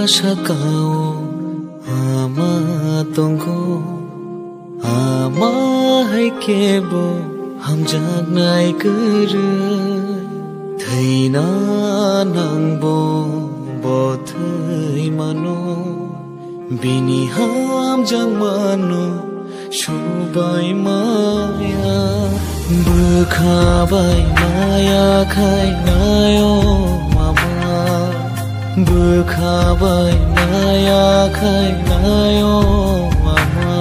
Sakao ama tongko ama hai kebo hamjak nai kere thaina nangbo bo thai mano bini hamjak mano shubai maya bukhabai maya khai nayo Bukhabai maya khai nayo mama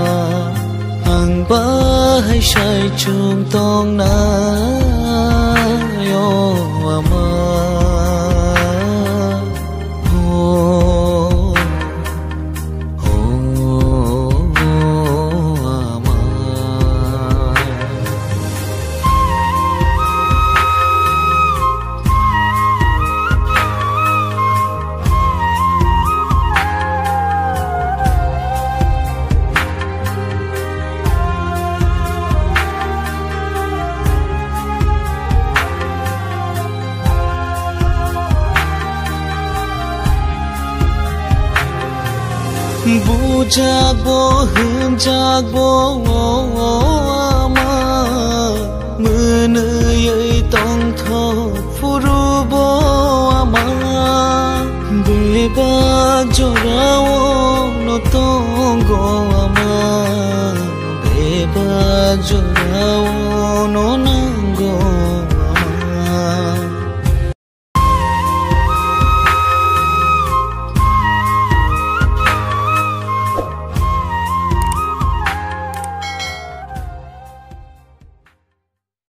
ang bahay siya'y chumtong nayo mama Bujagbo hunjagbo ama menuyai tongtho furubo ama beba jorao no tongo ama beba jorao no nango